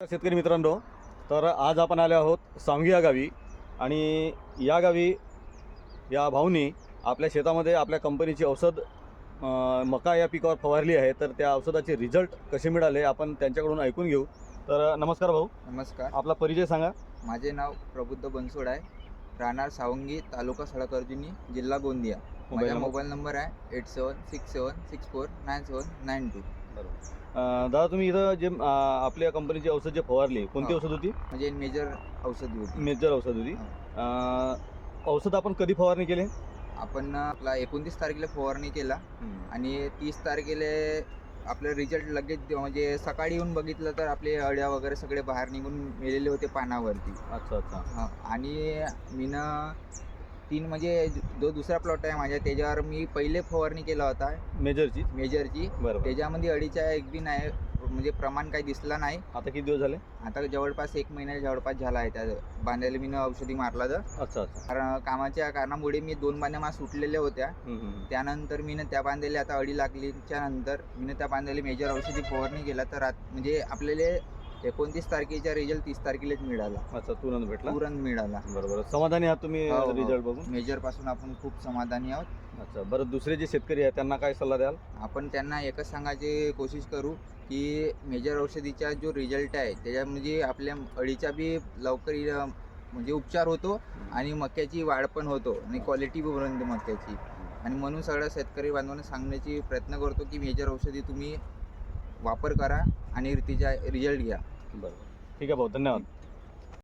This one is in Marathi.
शेतकरी मित्रांनो, तर आज आपण आले आहोत सांगवी या गावी आणि या गावी या भाऊनी आपल्या शेतामध्ये आपल्या कंपनीची औषध मका या पिकावर फवारली आहे. तर त्या औषधाचे रिझल्ट कसे मिळाले आपण त्यांच्याकडून ऐकून घेऊ. तर नमस्कार भाऊ. नमस्कार. आपला परिचय सांगा. माझे नाव प्रबुद्ध बनसोड आहे. राहणार सावंगी, तालुका सडक-अर्जुनी, जिल्हा गोंदिया. माझा मोबाईल नंबर आहे 8767649792. बरोबर. दादा, तुम्ही इथं जे आपल्या कंपनीची औषध जे फवारली, कोणती औषध होती? म्हणजे मेजर औषधी होती. मेजर औषध होती. औषध आपण कधी फवारणी केली? आपण आपला 29 तारखेला फवारणी केला आणि 30 तारखेला आपलं रिझल्ट लगेच म्हणजे सकाळी येऊन बघितलं तर आपले अळ्या वगैरे सगळे बाहेर निघून मेलेले होते पानावरती. अच्छा. आणि मीनं 3 म्हणजे जो दुसरा प्लॉट आहे माझ्या त्याच्यावर मी पहिले फवारणी केला होता मेजरची. बरोबर. त्याच्यामध्ये अळीचा एक बी नाही म्हणजे प्रमाण काही दिसला नाही. आता किती दिवस झाले? आता जवळपास 1 महिना जवळपास झाला आहे. त्या बांधायला मी औषधी मारला तर. अच्छा. कारण कामाच्या कारणामुळे मी 2 बांध्या माझ्या सुटलेल्या होत्या. त्यानंतर मी त्या बांधायला आता अळी लागलीच्या नंतर मी त्या बांधायला मेजर औषधी फवारणी केला. तर म्हणजे आपल्याला 29 तारखेचा रिझल्ट 30 तारखेलाच मिळाला. अच्छा, तुरंत मिळाला. बरोबर. समाधानी आहात तुम्ही रिझल्ट बघून? मेजर पासून आपण खूप समाधानी आहोत. अच्छा. बरं, दुसरे जे शेतकरी आहेत त्यांना काय सल्ला द्याल? आपण त्यांना एकच सांगायची कोशिश करू की मेजर औषधीचा जो रिझल्ट आहे त्याच्या म्हणजे आपल्या अळीचा बी लवकर म्हणजे उपचार होतो आणि मक्याची वाढ पण होतो आणि क्वालिटी बी बनते मक्याची. आणि म्हणून सगळ्या शेतकरी बांधवांना सांगण्याची प्रयत्न करतो की मेजर औषधी तुम्ही वापर करा आणि तिचा रिझल्ट घ्या. बरोबर. ठीक आहे भाऊ, धन्यवाद.